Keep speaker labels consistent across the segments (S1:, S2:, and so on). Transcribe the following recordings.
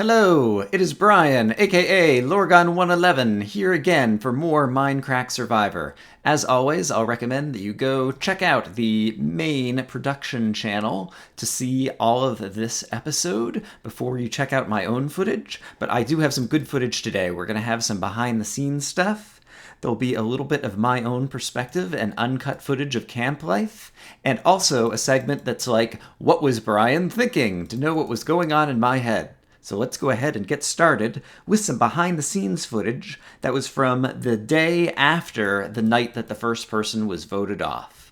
S1: Hello, it is Brian, aka Lorgon111, here again for more Mindcrack Survivor. As always, I'll recommend that you go check out the main production channel to see all of this episode before you check out my own footage, but I do have some good footage today. We're going to have some behind-the-scenes stuff. There'll be a little bit of my own perspective and uncut footage of camp life, and also a segment that's like, what was Brian thinking? To know what was going on in my head. So let's go ahead and get started with some behind-the-scenes footage that was from the day after the night that the first person was voted off.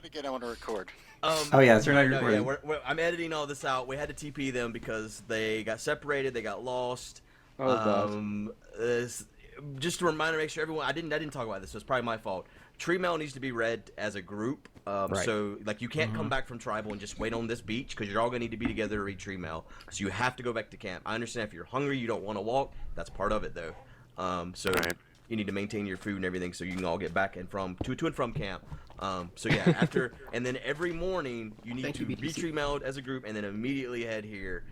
S2: Again, I want to record.
S1: Oh yeah, that's right.
S3: I'm editing all this out. We had to TP them because they got separated, they got lost. Just a reminder, make sure everyone. I didn't talk about this, so it's probably my fault. Tree mail needs to be read as a group. Right. So, like, you can't come back from tribal and just wait on this beach because you're all going to need to be together to read tree mail. So you have to go back to camp. I understand if you're hungry, you don't want to walk. That's part of it, though. You need to maintain your food and everything so you can all get back and from to and from camp. So yeah, after and then every morning you need to be tree mailed as a group and then immediately head here.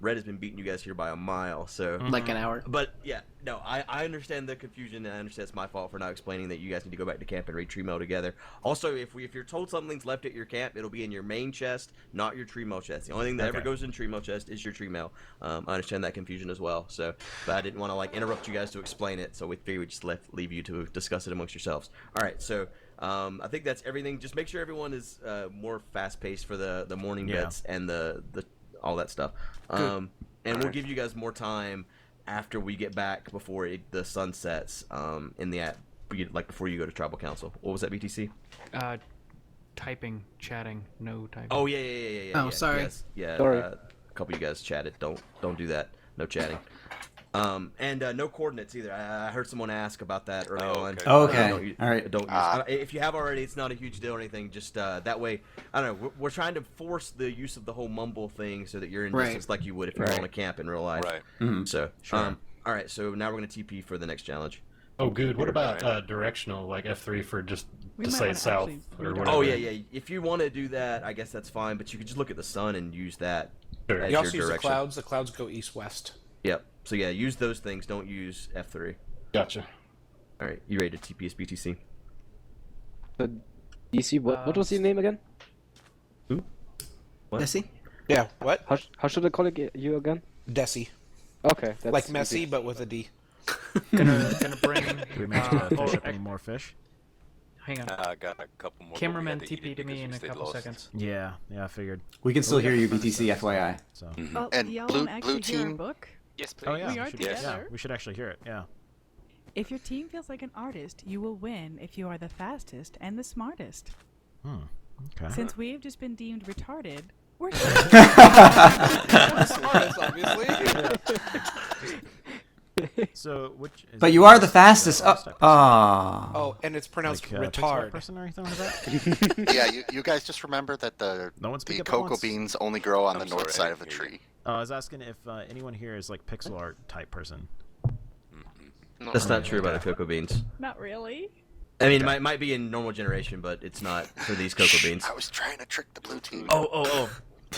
S3: Red has been beating you guys here by a mile, so
S4: like an hour.
S3: But yeah, no, I understand the confusion, and I understand it's my fault for not explaining that you guys need to go back to camp and read tree mail together. Also, if you're told something's left at your camp, it'll be in your main chest, not your tree mail chest. The only thing that ever goes in tree mail chest is your tree mail. I understand that confusion as well. So, but I didn't want to interrupt you guys to explain it, so we figured we'd just leave you to discuss it amongst yourselves. All right, so. I think that's everything. Just make sure everyone is more fast-paced for the morning beds and the all that stuff. And we'll give you guys more time after we get back before the sun sets in the app, before you go to Tribal Council. What was that, BTC?
S5: Typing, chatting, no typing.
S3: Oh, yeah.
S4: Oh, sorry.
S3: Yes, yeah,
S4: sorry.
S3: A couple of you guys chatted. Don't do that. No chatting. And no coordinates either. I heard someone ask about that early on.
S1: Okay. All right.
S3: If you have already, it's not a huge deal or anything. Just that way, I don't know. We're trying to force the use of the whole mumble thing so that you're in distance like you would if you're on a camp in real life.
S2: Right.
S1: Mm-hmm.
S3: So, all right. So now we're gonna TP for the next challenge.
S6: Oh, good. What about directional, like F3 for just to say south or whatever?
S3: Oh yeah. If you want to do that, I guess that's fine. But you could just look at the sun and use that as
S7: you also
S3: your
S7: use
S3: direction.
S7: the clouds go east-west.
S3: Yep. So yeah, use those things. Don't use F3.
S6: Gotcha.
S3: All right, you ready to TPS BTC?
S4: DC, what was your name again?
S3: Who? What?
S4: Desi?
S7: Yeah, what?
S4: How should I call you again?
S7: Desi.
S4: Okay, that's
S7: like messy,
S4: easy.
S7: but with a D.
S5: Gonna bring.
S8: We managed to fish up any more fish?
S5: Hang on.
S2: I got a couple more.
S5: Cameraman TP to me in a couple seconds.
S8: Yeah, I figured.
S1: We can still hear you, BTC, FYI.
S8: So.
S9: Well,
S2: And
S9: y'all
S2: blue
S9: won't actually hear our
S2: team.
S9: book.
S2: Yes, please.
S8: Oh yeah,
S9: We are together.
S8: we should actually hear it. Yeah.
S9: If your team feels like an artist, you will win if you are the fastest and the smartest.
S8: Okay.
S9: Since we've just been deemed retarded, we're
S7: Smartest, obviously.
S8: So which?
S1: But you are the fastest.
S7: Oh, and it's pronounced
S8: like, pixel art
S7: retard.
S8: person or anything like that?
S2: Yeah, you guys just remember that the
S8: No one speak up at
S2: cocoa
S8: once.
S2: beans only grow on the
S10: I'm
S2: north
S10: sorry, I
S2: side of a
S10: didn't hear
S2: tree.
S8: I was asking if anyone here is like pixel art type person.
S3: That's not true about the cocoa beans.
S9: not really.
S3: I mean, it might be in normal generation, but it's not for these cocoa beans.
S2: I was trying to trick the blue team.
S3: Oh.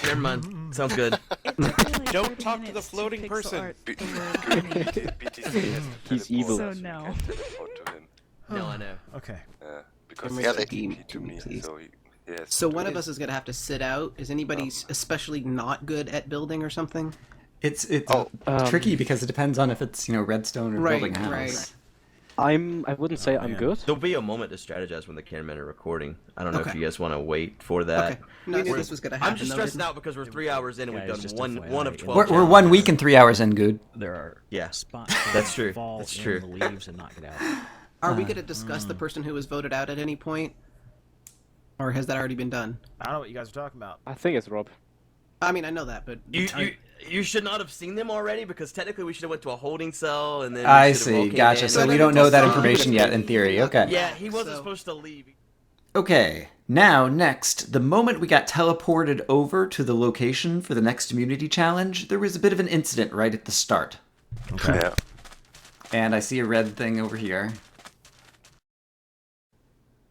S3: Never mind. Sounds good.
S9: It took me like
S7: Don't
S9: 30
S7: talk to the
S9: minutes
S7: floating
S9: pixel
S7: person.
S9: art the word meat.
S10: BTC has
S4: He's evil.
S9: So no.
S10: to him.
S3: No, I know.
S8: Okay.
S10: Because
S2: Yeah,
S10: he
S2: they-
S10: TP'd to me,
S4: please.
S10: so yes.
S4: So one of us is gonna have to sit out. Is anybody especially not good at building or something?
S1: It's tricky because it depends on if it's redstone or
S4: Right,
S1: building a house.
S4: right.
S11: I wouldn't say I'm
S8: man.
S11: good.
S3: There'll be a moment to strategize when the cameramen are recording. I don't know if
S4: Okay.
S3: you guys want to wait for that.
S4: Okay. No, I knew this was gonna happen.
S3: I'm just
S4: though,
S3: stressing
S4: didn't-
S3: out because we're 3 hours in and we've
S8: Guys,
S3: done
S8: just
S3: one
S8: FYI,
S3: of 12
S1: We're
S3: challenges.
S1: 1 week and 3 hours in, good.
S8: There are
S3: Yeah.
S8: spots
S3: That's true.
S8: fall
S3: That's
S8: in
S3: true.
S8: the leaves and knock it out.
S4: Are we gonna discuss the person who was voted out at any point, or has that already been done?
S8: I don't know what you guys are talking about.
S11: I think it's Rob.
S4: I mean, I know that, but
S3: You should not have seen them already because technically we should have went to a holding cell and then
S1: I
S3: we should have all
S1: see.
S3: came
S1: Gotcha.
S3: in.
S1: So
S4: and
S1: we
S4: then
S1: don't know that
S4: it's
S1: information yet in theory. Okay.
S3: Yeah, he wasn't
S4: So-
S3: supposed to leave.
S1: Okay, now next, the moment we got teleported over to the location for the next community challenge, there was a bit of an incident right at the start.
S8: Okay.
S10: Yeah.
S1: And I see a red thing over here.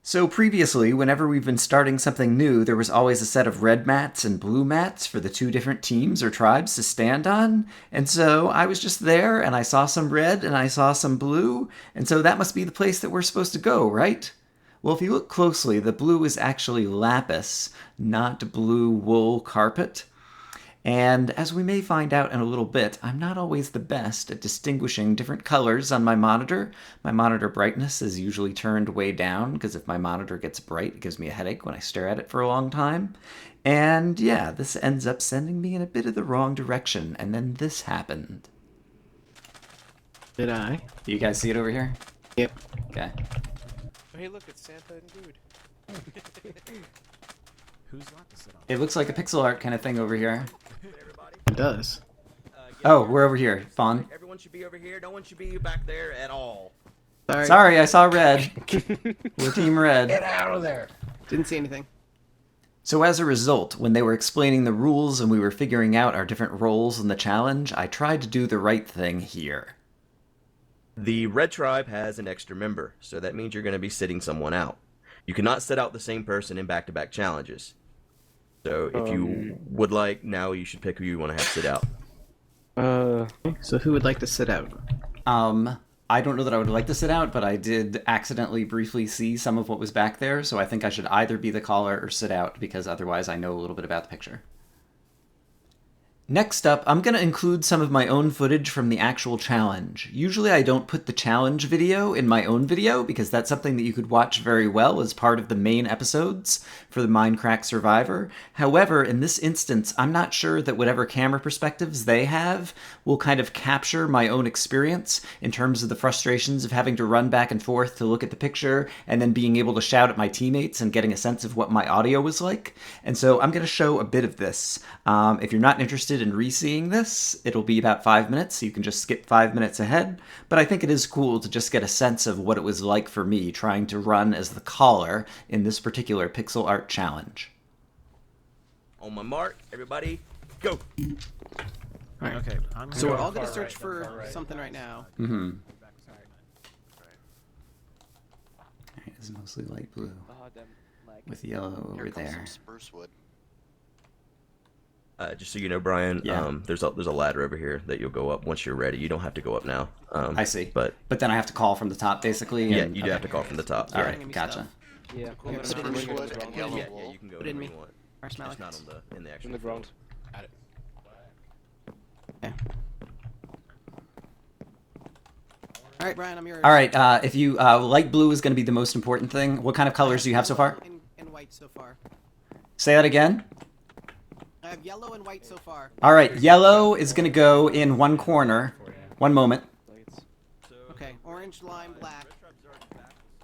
S1: So previously, whenever we've been starting something new, there was always a set of red mats and blue mats for the two different teams or tribes to stand on. And so I was just there, and I saw some red, and I saw some blue, and so that must be the place that we're supposed to go, right? Well, if you look closely, the blue is actually lapis, not blue wool carpet. And as we may find out in a little bit, I'm not always the best at distinguishing different colors on my monitor. My monitor brightness is usually turned way down, because if my monitor gets bright, it gives me a headache when I stare at it for a long time. And yeah, this ends up sending me in a bit of the wrong direction, and then this happened.
S4: Did I?
S1: Do you guys see it over here?
S4: Yep.
S1: Okay.
S7: Oh, hey, look, it's Santa and Dude.
S8: Who's lot to sit on?
S1: It looks like a pixel art kind of thing over here.
S4: It does.
S1: Oh, we're over here. Fawn.
S3: Everyone should be over here. No one should be back there at all.
S1: Sorry, I saw red. We're team red.
S7: Get out of there.
S4: Didn't see anything.
S1: So as a result, when they were explaining the rules and we were figuring out our different roles in the challenge, I tried to do the right thing here.
S3: The red tribe has an extra member, so that means you're going to be sitting someone out. You cannot sit out the same person in back-to-back challenges. So if you would like, now you should pick who you want to have sit out.
S4: So who would like to sit out?
S1: I don't know that I would like to sit out, but I did accidentally briefly see some of what was back there, so I think I should either be the caller or sit out, because otherwise I know a little bit about the picture. Next up, I'm going to include some of my own footage from the actual challenge. Usually I don't put the challenge video in my own video, because that's something that you could watch very well as part of the main episodes for the Mindcrack Survivor. However, in this instance, I'm not sure that whatever camera perspectives they have will kind of capture my own experience in terms of the frustrations of having to run back and forth to look at the picture and then being able to shout at my teammates and getting a sense of what my audio was like. And so I'm going to show a bit of this. If you're not interested in re-seeing this, it'll be about 5 minutes, so you can just skip 5 minutes ahead. But I think it is cool to just get a sense of what it was like for me trying to run as the caller in this particular pixel art challenge.
S3: On my mark, everybody, go!
S4: All right.
S8: Okay, I'm
S4: So
S8: gonna
S4: we're
S8: go
S4: all going to
S8: far
S4: search
S8: right,
S4: for
S8: far right.
S4: something right now.
S1: Mm-hmm. Alright, it's mostly light blue with yellow over
S2: Here comes
S1: there.
S2: some spruce wood.
S3: Just so you know, Brian,
S1: Yeah.
S3: there's a ladder over here that you'll go up once you're ready. You don't have to go up now.
S1: I see.
S3: But
S1: then I have to call from the top, basically?
S3: yeah,
S1: And,
S3: you do have to call from the top.
S1: All
S3: Yeah.
S1: right, gotcha.
S11: Yeah.
S4: Here, put it in
S2: Spruce
S4: me.
S2: wood and yellow
S3: Yeah,
S2: wool.
S3: you can go
S4: Put it in
S3: wherever
S4: me.
S3: you want.
S4: Marshmallow.
S3: Just not on in the actual
S11: In the ground.
S7: Got it.
S4: Okay. All right, Brian, I'm yours.
S1: All right, if you light blue is going to be the most important thing. What kind of colors do you have so far?
S4: And white so far.
S1: Say that again.
S4: I have yellow and white so far.
S1: All right, yellow is going to go in one corner. One moment.
S4: Okay, orange, lime, black.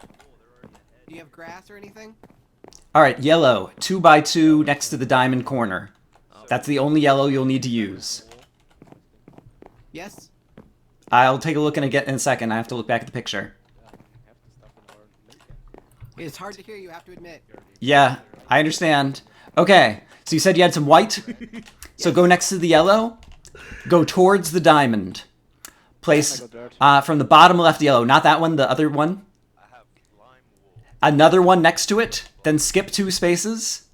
S4: Do you have grass or anything?
S1: All right, yellow, 2 by 2 next to the diamond corner. That's the only yellow you'll need to use.
S4: Yes?
S1: I'll take a look in a second. I have to look back at the picture.
S4: It's hard to hear, you have to admit.
S1: Yeah, I understand. Okay, so you said you had some white? So go next to the yellow. Go towards the diamond. Place from the bottom left yellow, not that one, the other one. Another one next to it. Then skip 2 spaces.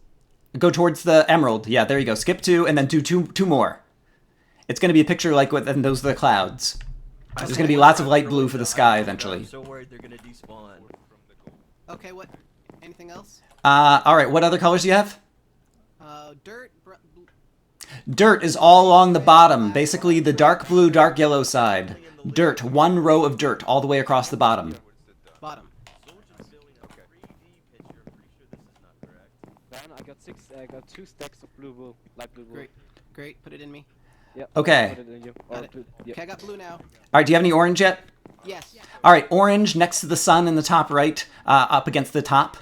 S1: Go towards the emerald. Yeah, there you go. Skip 2 and then do two more. It's going to be a picture like what, and those are the clouds. There's going to be lots of light blue for the sky eventually.
S3: I'm so worried they're gonna despawn.
S4: Okay, what? Anything else?
S1: All right, what other colors do you have?
S4: Dirt.
S1: Dirt is all along the bottom, basically the dark blue, dark yellow side. Dirt, 1 row of dirt all the way across the bottom.
S4: Bottom.
S11: I got 2 stacks of blue wool, light blue wool.
S4: Great. Great, put it in me.
S11: Yeah.
S1: Okay.
S11: Put it in you.
S4: Got it. Okay, I got blue now.
S1: All right, do you have any orange yet?
S4: Yes.
S1: All right, orange next to the sun in the top right, up against the top.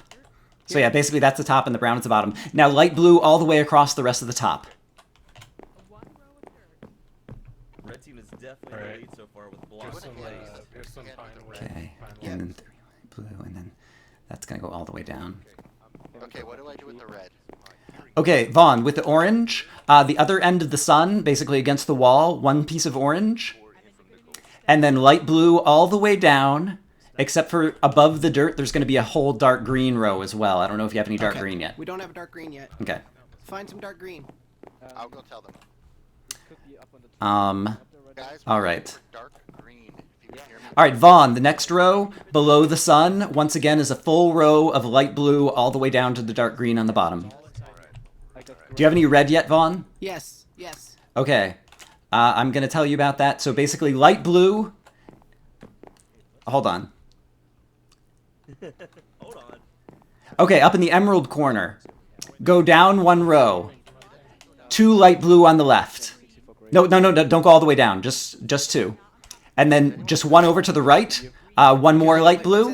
S1: So yeah, basically that's the top and the brown is the bottom. Now light blue all the way across the rest of the top.
S3: Red team is definitely in the lead so far with blocks.
S1: Okay, and then 3 light blue, and then that's gonna go all the way down.
S2: Okay, what do I do with the red?
S1: Okay, Vaughn, with the orange, the other end of the sun, basically against the wall, 1 piece of orange. And then light blue all the way down, Except for above the dirt, there's going to be a whole dark green row as well. I don't know if you have any dark green yet.
S4: We don't have a dark green yet.
S1: Okay.
S4: Find some dark green.
S2: I'll go tell them. Guys,
S1: All right.
S2: dark green. If you can hear me.
S1: All right, Vaughn, the next row below the sun, once again, is a full row of light blue all the way down to the dark green on the bottom. Do you have any red yet, Vaughn?
S4: Yes, yes.
S1: Okay. I'm going to tell you about that. So basically, light blue... Hold on.
S3: Hold on.
S1: Okay, up in the emerald corner. Go down one row. 2 light blue on the left. No, don't go all the way down. Just 2. And then just 1 over to the right. 1 more light blue.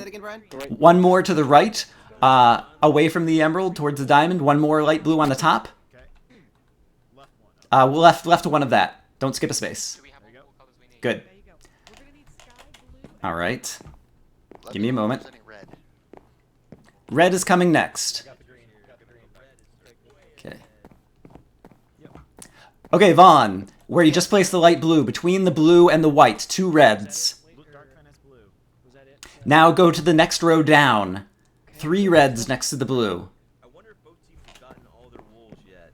S1: 1 more to the right. Away from the emerald towards the diamond. 1 more light blue on the top. Left 1 of that. Don't skip a space. Good. All right. Give me a moment. Red is coming next. Okay. Okay, Vaughn, where you just placed the light blue, between the blue and the white, 2 reds. Now go to the next row down. 3 reds next to the blue.
S3: I wonder if both teams have gotten all their wolves yet.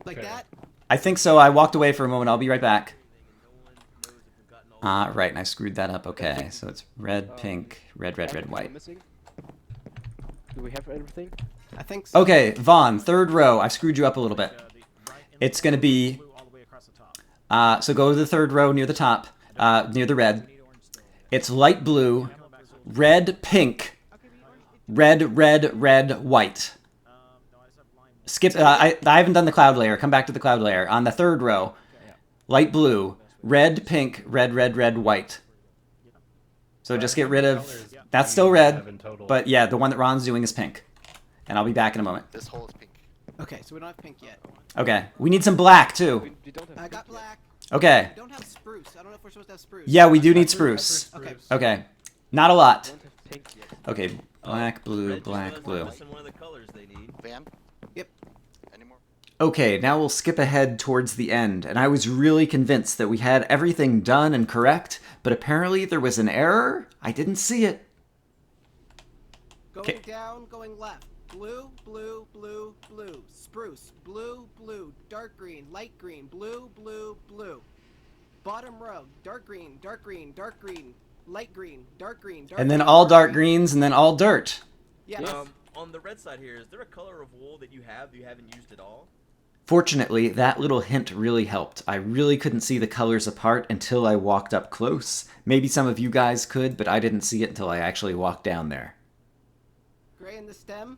S4: Like that?
S1: I think so. I walked away for a moment. I'll be right back. Right, and I screwed that up. Okay, so it's red, pink, red, white.
S11: Do we have everything?
S4: I think so.
S1: Okay, Vaughn, 3rd row. I screwed you up a little bit. It's going to be... so go to the 3rd row near the top, near the red. It's light blue, red, pink, red, white. Skip. I haven't done the cloud layer. Come back to the cloud layer. On the 3rd row, light blue, red, pink, red, white. So just get rid of... That's still red, but yeah, the one that Ron's doing is pink. And I'll be back in a moment.
S2: This hole is pink.
S4: Okay, so we don't have pink yet.
S1: Okay, we need some black, too.
S11: We don't have
S4: I got black.
S1: Okay.
S4: We don't have spruce. I don't know if we're supposed to have spruce.
S1: Yeah, we do need spruce.
S4: Okay.
S1: Okay. Not a lot.
S11: don't have pink yet.
S1: Okay, black, blue,
S3: Red
S1: black,
S3: team
S1: blue.
S3: missing one of the colors they need.
S2: Van?
S4: Yep.
S2: Any more?
S1: Okay, now we'll skip ahead towards the end, and I was really convinced that we had everything done and correct, but apparently there was an error. I didn't see it.
S4: Going down, going left. Blue, blue, blue, blue. Spruce. Blue, blue. Dark green, light green. Blue, blue, blue. Bottom row. Dark green, dark green, dark green. Light green, dark green, dark
S1: And then
S4: green,
S1: all dark greens, and then all dirt.
S4: Yes.
S3: On the red side here, is there a color of wool that you haven't used at all?
S1: Fortunately, that little hint really helped. I really couldn't see the colors apart until I walked up close. Maybe some of you guys could, but I didn't see it until I actually walked down there.
S4: Gray in the stem.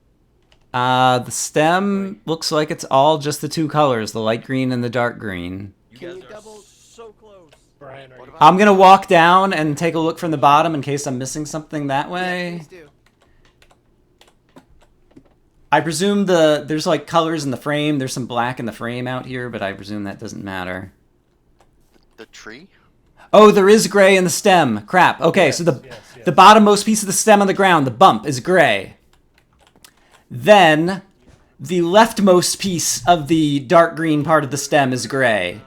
S1: The stem looks like it's all just the 2 colors, the light green and the dark green.
S3: You
S4: Can
S3: guys
S4: you
S3: are
S4: double-
S3: so close.
S6: Brian, are you...
S1: I'm gonna walk down and take a look from the bottom in case I'm missing something that way.
S4: Please do.
S1: I presume there's like colors in the frame. There's some black in the frame out here, but I presume that doesn't matter.
S2: The tree?
S1: Oh, there is gray in the stem. Crap. Okay, so the bottommost piece of the stem on the ground, the bump, is gray. Then the leftmost piece of the dark green part of the stem is gray.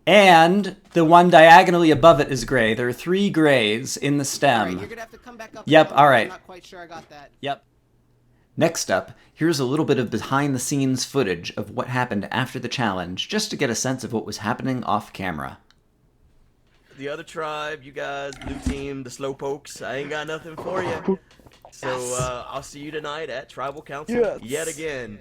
S1: And the one diagonally above it is gray. There are 3 grays in the stem.
S4: All right, you're gonna have to come back up.
S1: Yep,
S4: again.
S1: all right.
S4: I'm not quite sure I got that.
S1: Yep. Next up, here's a little bit of behind-the-scenes footage of what happened after the challenge, just to get a sense of what was happening off camera.
S3: The other tribe, you guys, blue team, the slowpokes, I ain't got nothing for you. So I'll see you tonight at Tribal Council yet again.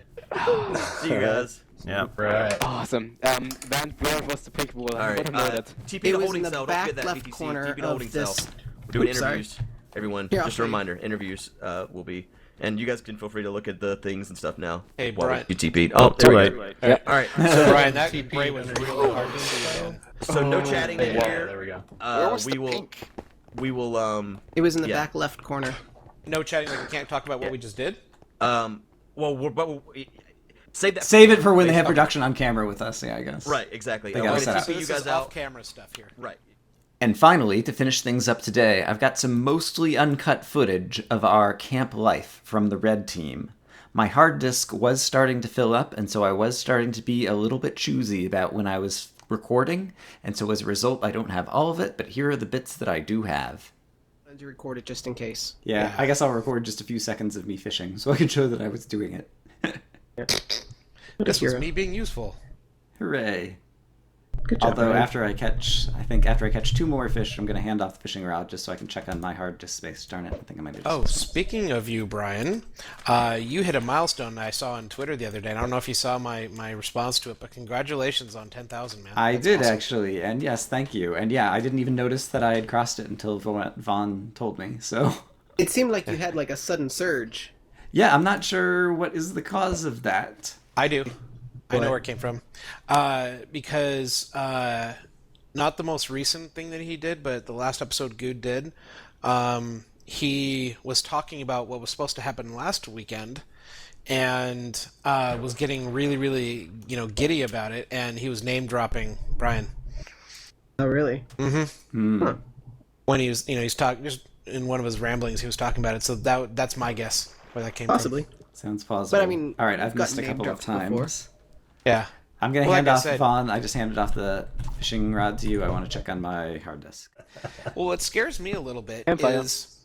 S3: See you guys.
S8: Yeah.
S6: Right.
S11: Awesome. Van, where was the pink wall? I
S3: All
S11: want to know
S3: right.
S11: that.
S3: TP
S4: It
S3: the
S4: was in
S3: holding
S4: the
S3: cell. Don't
S4: back
S3: forget that
S4: left
S3: PTC.
S4: corner
S3: TP the
S4: of
S3: holding
S4: this.
S3: cell. We're doing
S4: Oops, sorry.
S3: interviews. Everyone,
S4: Here, I'll
S3: just a
S4: show you.
S3: reminder, interviews will be. And you guys can feel free to look at the things and stuff now.
S7: Hey,
S3: while
S7: Brian.
S3: You TP'd. Oh, too late.
S11: Yeah.
S3: All right.
S7: So Brian, that
S6: TP
S7: gray was really hard to see again.
S3: So no chatting in
S6: Yeah,
S3: here.
S6: there we go.
S2: Where was
S3: We
S2: the
S3: will.
S2: pink?
S3: We will.
S4: It was in the
S3: Yeah.
S4: back left corner.
S7: No chatting, like we can't talk about what we just did?
S3: Well, save that.
S1: Save it for when they have production on camera with us, yeah, I guess.
S3: Right. Exactly.
S1: They
S3: I
S1: gotta
S3: want to
S1: set up.
S7: So
S3: TP you
S7: this
S3: guys
S7: is
S3: out.
S7: off-camera stuff here.
S3: Right.
S1: And finally, to finish things up today, I've got some mostly uncut footage of our camp life from the red team. My hard disk was starting to fill up, and so I was starting to be a little bit choosy about when I was recording, and so as a result, I don't have all of it, but here are the bits that I do have.
S4: wanted to record it just in case.
S1: Yeah, I guess I'll record just a few seconds of me fishing so I can show that I was doing it.
S7: This was
S4: hero.
S7: me being useful.
S1: Hooray.
S4: Good job,
S1: Although
S4: Ryan.
S1: after I catch 2 more fish, I'm going to hand off the fishing rod just so I can check on my hard disk space. Darn it, I think I might have just...
S7: Oh, speaking of you, Brian, you hit a milestone I saw on Twitter the other day. And I don't know if you saw my response to it, but congratulations on 10,000, man.
S1: I
S7: That's
S1: did,
S7: awesome.
S1: actually, and yes, thank you. And yeah, I didn't even notice that I had crossed it until Vaughn told me, so...
S4: It seemed like you had like a sudden surge.
S1: Yeah, I'm not sure what is the cause of that.
S7: I do. I know
S1: What?
S7: where it came from. Because not the most recent thing that he did, but the last episode Good did. He was talking about what was supposed to happen last weekend, and was getting really, really, giddy about it, and he was name dropping Brian.
S4: Oh, really?
S7: Mm-hmm.
S1: Hmm.
S7: When he was, he's talking just in one of his ramblings, he was talking about it. So that's my guess where that came
S4: Possibly.
S1: Sounds plausible.
S4: But I mean,
S1: all right, I've
S4: you've
S1: missed a
S4: gotten
S1: couple
S4: name
S1: of
S4: dropped before.
S1: times.
S7: from. Yeah.
S1: I'm going to
S7: Well,
S1: hand
S7: like I
S1: off
S7: said-
S1: Vaughn. I just handed off the fishing rod to you. I want to check on my hard disk.
S7: Well, what scares me a little bit
S11: Empire.
S7: is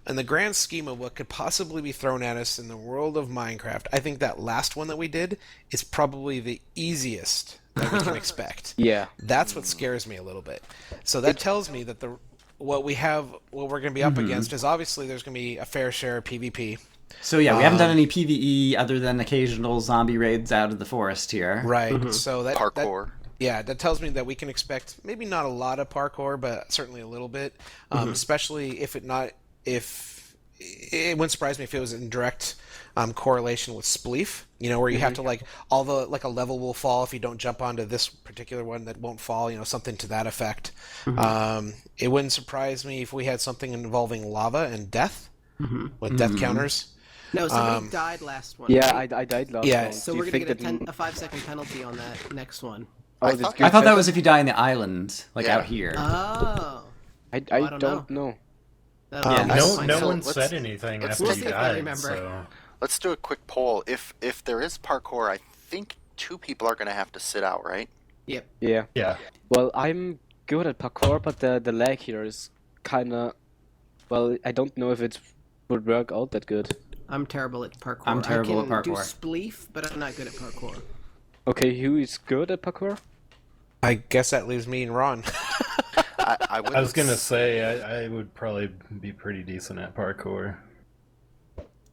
S7: in the grand scheme of what could possibly be thrown at us in the world of Minecraft, I think that last one that we did is probably the easiest that we can expect.
S11: Yeah.
S7: That's what scares me a little bit. So that tells me that what we're going to be up against is obviously there's going to be a fair share of PvP.
S1: So yeah, we haven't done any PvE other than occasional zombie raids out of the forest here.
S7: Right. So that
S2: Parkour.
S7: that tells me that we can expect maybe not a lot of parkour, but certainly a little bit. Especially if it wouldn't surprise me if it was in direct correlation with Spleef. Where you have to like a level will fall if you don't jump onto this particular one that won't fall. Something to that effect. It wouldn't surprise me if we had something involving lava and death with death counters.
S4: No, somebody died last one.
S11: Yeah,
S4: right?
S11: I died last
S7: Yeah.
S11: one.
S4: So
S11: Do you
S4: we're gonna
S11: think
S4: get a
S11: that-
S4: 5-second penalty on that next one.
S11: Oh,
S2: I
S11: that's
S2: thought-
S11: good.
S1: I thought that was if you die on the island, like
S2: Yeah.
S1: out here.
S4: Oh.
S11: I
S4: I don't
S11: don't know.
S4: That'll
S1: Yeah,
S4: be
S6: No,
S4: fine.
S6: no
S2: So
S6: one
S2: let's-
S6: said anything
S2: let's
S6: after
S4: we'll
S6: you
S4: see if I
S6: died,
S4: remember.
S6: so...
S2: Let's do a quick poll. If there is parkour, I think 2 people are going to have to sit out, right?
S4: Yep.
S11: Yeah.
S6: Yeah.
S11: Well, I'm good at parkour, but the lag here is kind of... Well, I don't know if it would work out that good.
S4: I'm terrible at parkour.
S1: I'm terrible
S4: I
S1: at
S4: can do
S1: parkour.
S4: spleef, but I'm not good at parkour.
S11: Okay, who is good at parkour?
S7: I guess that leaves me and Ron.
S2: I would.
S6: I was gonna say I would probably be pretty decent at parkour.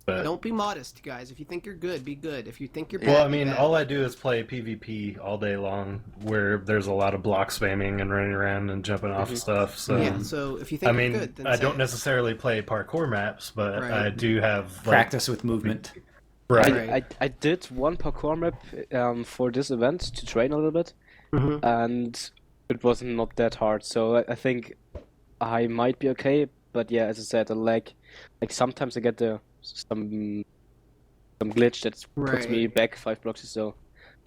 S6: But
S4: Don't be modest, guys. If you think you're good, be good. If you think you're bad,
S6: well, I
S4: be
S6: mean,
S4: bad.
S6: all I do is play PvP all day long, where there's a lot of block spamming and running around and jumping off stuff. So
S4: Yeah, so if you think
S6: I
S4: you're
S6: mean,
S4: good, then
S6: I
S4: say
S6: don't
S4: it.
S6: necessarily play parkour maps, but
S4: Right.
S6: I do have like,
S1: Practice with movement.
S6: Right.
S4: Right.
S11: I did one parkour map for this event to train a little bit,
S4: Mhm.
S11: and it was not that hard. So I think I might be okay. But yeah, as I said, the lag, like sometimes I get some glitch that puts me
S4: Right.
S11: back 5 blocks or so.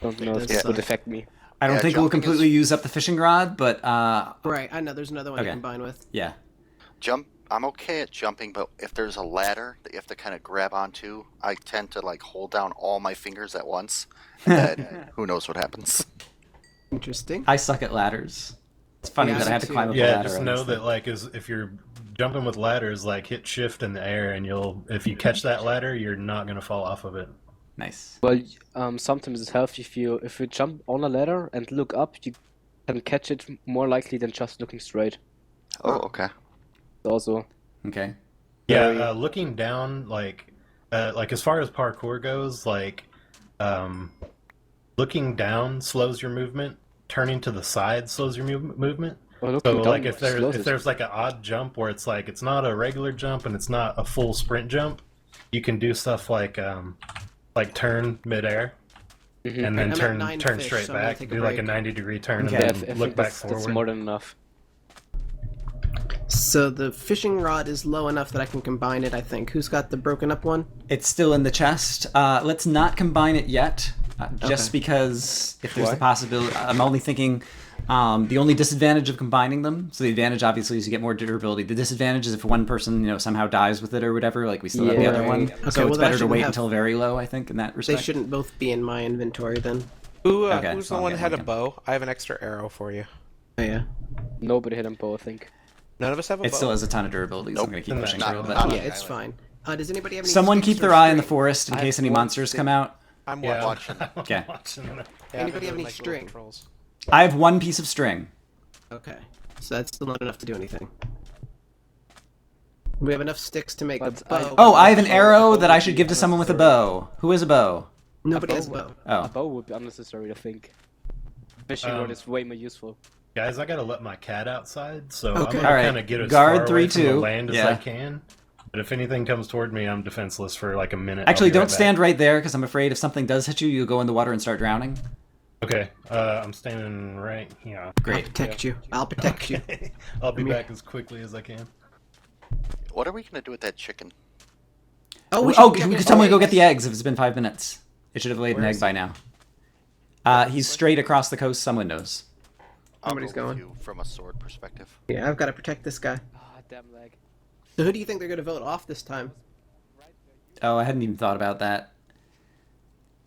S11: Don't know if
S4: does
S11: that would
S4: suck.
S11: affect me.
S1: I don't
S2: Yeah,
S1: think we'll
S2: jumping is-
S1: completely use up the fishing rod, but
S4: Right, I know. There's another one
S1: Okay.
S4: to combine with.
S1: yeah.
S2: I'm okay at jumping, but if there's a ladder that you have to kind of grab onto, I tend to like hold down all my fingers at once, and then who knows what happens.
S4: Interesting.
S1: I suck at ladders. It's funny
S4: Yeah,
S1: that
S4: I
S1: I had
S4: do
S1: to climb up a
S6: Yeah,
S1: ladder.
S6: just
S1: on
S6: know
S1: this
S6: that
S1: thing.
S6: like if you're jumping with ladders, like hit shift in the air, and if you catch that ladder, you're not gonna fall off of it.
S1: Nice.
S11: Well, sometimes it's healthy if you jump on a ladder and look up, you can catch it more likely than just looking straight.
S2: Oh, okay.
S11: Also,
S1: Okay.
S6: Yeah,
S11: Very-
S6: looking down, like as far as parkour goes, like looking down slows your movement. Turning to the side slows your movement.
S11: well,
S6: So
S11: looking
S6: like
S11: down
S6: if
S11: slows it.
S6: there's like an odd jump where it's like it's not a regular jump and it's not a full sprint jump, you can do stuff like turn midair
S11: Mhm.
S6: and then
S4: I'm at 9
S6: turn
S4: fish,
S6: straight
S4: so I'm gonna
S6: back,
S4: take a
S6: do like a
S4: break.
S6: 90-degree turn
S1: Okay.
S11: Yeah,
S6: and
S11: I
S6: then
S11: think
S6: look back
S11: that's
S6: forward.
S11: more than enough.
S4: So the fishing rod is low enough that I can combine it, I think. Who's got the broken up one?
S1: It's still in the chest. Let's not combine it yet, just
S4: Okay.
S1: because if there's
S11: Why?
S1: the possibility, I'm only thinking the only disadvantage of combining them. So the advantage obviously is you get more durability. The disadvantage is if one person somehow dies with it or whatever, like we still have the
S11: Yeah.
S1: other one.
S4: Okay,
S1: So
S4: well,
S1: it's
S4: then I
S1: better to
S4: shouldn't
S1: wait
S4: have-
S1: until very low, I think, in that
S4: They
S1: respect.
S4: shouldn't both be in my inventory then.
S1: Okay,
S7: Who's
S1: so
S7: the
S1: I'll
S7: one
S1: get
S7: that had a
S1: Lincoln.
S7: bow? I have an extra arrow for you.
S4: Oh, yeah.
S11: Nobody hit him bow, I think.
S7: None of us have a
S1: It
S7: bow.
S1: still has a ton of durability, so I'm gonna keep
S6: Nope.
S1: pushing
S6: Not-
S1: through a bit.
S2: not-
S4: Yeah, it's fine. Does anybody have any?
S1: Someone
S4: sticks
S1: keep
S4: or
S1: their eye in the
S4: string?
S1: forest in
S11: I
S1: case
S11: have
S1: any
S11: one
S1: monsters
S11: stick.
S1: come out.
S7: I'm
S2: Yeah,
S7: watching.
S2: watching.
S1: Okay.
S6: I'm watching that.
S7: Yeah,
S4: Anybody
S7: they're
S4: have any
S7: like little
S4: string?
S7: controls.
S1: I have one piece of string.
S4: Okay, so that's still not enough to do anything. We have enough sticks to make
S11: But
S4: a bow.
S1: Oh, I have an
S11: So,
S1: arrow
S11: a bow
S1: that I
S11: would
S1: should
S11: be
S1: give to someone with a
S11: unnecessary.
S1: bow. Who has a bow?
S4: Nobody
S11: a
S4: has a
S11: bow.
S4: bow.
S1: Oh.
S11: A bow would be unnecessary, I think. Fishing rod is way more useful.
S6: Guys, I gotta let my cat outside, so
S4: Okay.
S6: I'm gonna
S1: Alright,
S6: kind of get as
S1: guard
S6: far away from the
S1: 3-2,
S6: land as
S1: yeah.
S6: I can. But if anything comes toward me, I'm defenseless for like a minute.
S1: Actually,
S6: I'll be
S1: don't
S6: right back.
S1: stand right there, because I'm afraid if something does hit you, you'll go in the water and start drowning.
S6: Okay, I'm standing right here.
S4: I'll
S1: Great.
S4: protect you. I'll protect you.
S6: I'll be
S4: Come here.
S6: back as quickly as I can.
S2: What are we gonna do with that chicken?
S4: we
S1: Oh,
S4: should check
S1: could
S4: it.
S1: someone
S4: Oh,
S1: go
S4: wait,
S1: get the eggs if it's been 5 minutes? It should have laid an
S4: Where
S1: egg
S4: is
S1: by
S4: he?
S1: now. He's straight across the coast, someone knows.
S2: I'll
S4: Somebody's
S2: go with
S4: going.
S2: you from a sword perspective.
S4: Yeah, I've got to protect this guy.
S11: Ah, damn lag.
S4: So who do you think they're going to vote off this time?
S1: Oh, I hadn't even thought about that.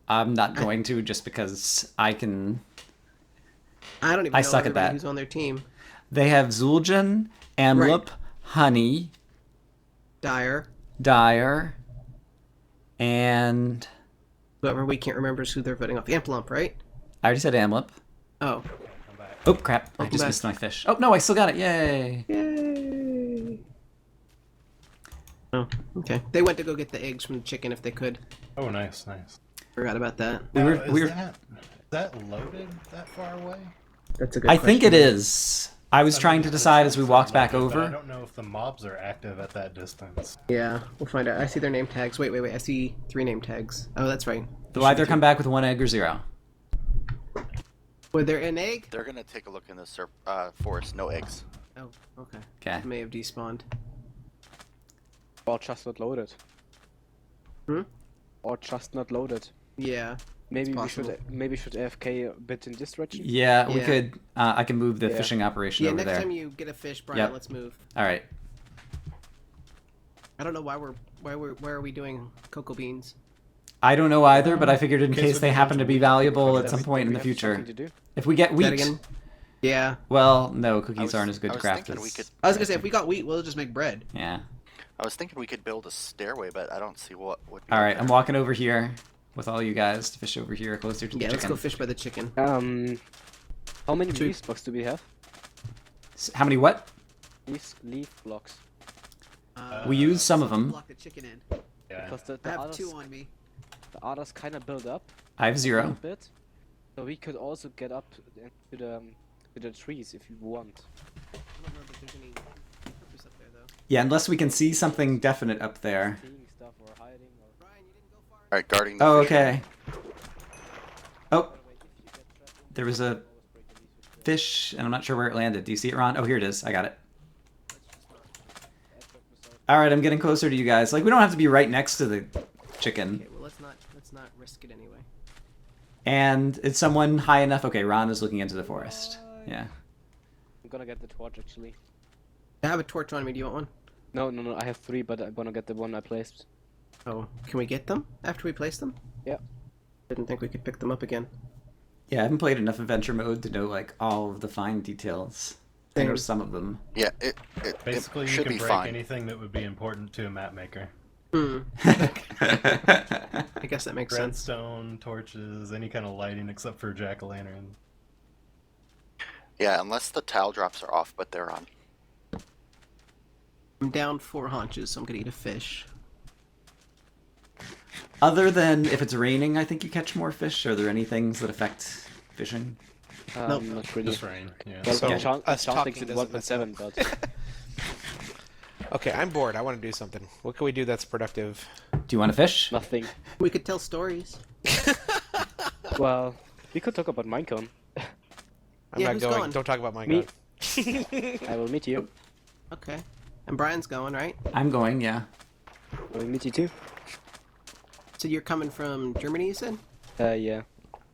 S1: I'm not going to, just because I can...
S4: I don't even
S1: I
S4: know
S1: suck at
S4: everybody
S1: that.
S4: who's on their team.
S1: They have Zul'jin, Amlip, Honey,
S4: Dyer,
S1: Dyer, and...
S4: whoever we can't remember is who they're voting off. Amplump, right?
S1: I already said Amlip.
S4: Oh.
S1: Oh, crap. I
S4: Welcome
S1: just
S4: back.
S1: missed my fish. Oh, no, I still got it. Yay.
S4: Yay. Oh, okay. They went to go get the eggs from the chicken if they could.
S6: Oh, nice, nice.
S4: Forgot about that.
S6: Is that loaded that far away?
S4: That's a good
S1: I think
S4: question.
S1: it is. I was trying to decide as we walked back
S6: But I
S1: over.
S6: don't know if the mobs are active at that distance.
S4: Yeah, we'll find out. I see their name tags. Wait. I see 3 name tags. Oh, that's right.
S1: They'll either come back with 1 egg or 0.
S4: Were there an egg?
S2: They're gonna take a look in the forest. No eggs.
S4: Oh, okay.
S1: Okay.
S4: May have despawned.
S11: Or just not loaded.
S4: Hmm?
S11: Or just not loaded.
S4: Yeah.
S11: Maybe we
S4: possible.
S11: should AFK a bit in this direction.
S1: Yeah, we
S4: Yeah.
S1: could. I can move the
S11: Yeah.
S1: fishing operation
S4: Yeah,
S1: over
S4: next
S1: there.
S4: time you get a fish, Brian,
S1: Yep.
S4: let's move.
S1: All right.
S4: I don't know why why are we doing cocoa beans?
S1: I don't know either, but I figured in
S6: Okay,
S1: case
S6: so
S1: they
S6: there's
S1: happen to be
S6: wheat.
S1: valuable
S6: Okay,
S1: at some
S6: we-
S1: point in
S11: We
S1: the
S11: have
S1: future.
S11: something to do.
S1: If we get
S4: Say that
S1: wheat,
S4: again? Yeah.
S1: well, no, cookies aren't as good
S2: I
S1: to
S2: was
S1: craft
S2: thinking we
S1: as.
S2: could.
S4: I was gonna say if we got wheat, we'll just make bread.
S1: Yeah.
S2: I was thinking we could build a stairway, but I don't see what would. Be
S1: All
S2: up
S1: right,
S2: there.
S1: I'm walking over here with all you guys to fish over here closer to the
S4: Yeah, let's
S1: chicken.
S4: go fish by the chicken.
S11: How many
S4: 2.
S11: leaf blocks do we have?
S1: How many what?
S11: Leaf blocks.
S1: We use some of them.
S4: Block the chicken in.
S6: Yeah.
S11: Because
S4: I
S11: the
S4: have
S11: others,
S4: 2 on me.
S11: the others kind of build up
S1: I have
S11: a little
S1: 0.
S11: bit. So we could also get up to the trees if you want.
S4: I don't remember if there's any purpose up there though.
S1: Yeah, unless we can see something definite up there.
S11: Seeing stuff or hiding or.
S4: Brian, you didn't go far.
S2: All right, guarding. The
S1: Oh,
S2: fish.
S1: okay. Oh,
S11: By the way, if you get trapped in
S1: there was a
S11: always break the leash with the
S1: fish, and I'm not sure where it landed. Do you see it, Ron? Oh, here it is. I got it.
S11: effort result.
S1: All right, I'm getting closer to you guys. Like, we don't have to be right next to the chicken.
S4: Okay, well let's not risk it anyway.
S1: And it's someone high enough. Okay, Ron is looking into the forest. Yeah.
S11: I'm gonna get the torch actually.
S4: I have a torch on me. Do you want one?
S11: No, I have 3, but I'm gonna get the one I placed.
S4: Oh, can we get them after we place them?
S11: Yeah.
S4: Didn't think we could pick them up again.
S1: Yeah, I haven't played enough adventure mode to know, like, all of the fine details. I know
S4: Same.
S1: some of them.
S2: Yeah, it
S6: Basically, you
S2: should
S6: can
S2: be
S6: break
S2: fine.
S6: anything that would be important to a map maker.
S4: Hmm. I guess that makes sense.
S6: Redstone, torches, any kind of lighting except for jack-o'-lantern.
S2: Yeah, unless the tile drops are off, but they're on.
S4: I'm down 4 haunches, so I'm gonna eat a fish.
S1: Other than if it's raining, I think you catch more fish. Are there any things that affect fishing?
S4: Nope.
S11: Not really.
S6: Just rain, yeah.
S11: Well,
S7: So, us
S11: enchantings
S7: talking
S11: at
S7: doesn't
S11: 1.7, but
S7: Okay, I'm bored. I want to do something. What can we do that's productive?
S1: Do you want to fish?
S11: nothing.
S4: We could tell stories.
S11: Well, we could talk about Minecon.
S7: I'm
S4: Yeah,
S7: not
S4: who's
S7: going.
S4: going?
S7: Don't talk about mine.
S11: Me. I will meet you.
S4: Okay. And Brian's going, right?
S1: I'm going, yeah.
S11: I will meet you too.
S4: So you're coming from Germany, you said?
S11: Yeah.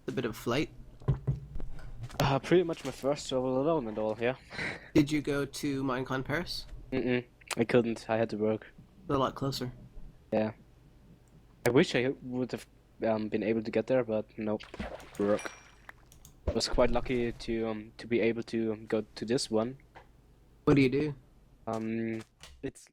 S4: A bit of flight.
S11: Pretty much my first travel alone and all, yeah.
S4: Did you go to Minecon Paris?
S11: I couldn't. I had to work.
S4: A lot closer.
S11: Yeah. I wish I would have been able to get there, but nope. Work. I was quite lucky to be able to go to this one.
S4: What do you do?
S11: It's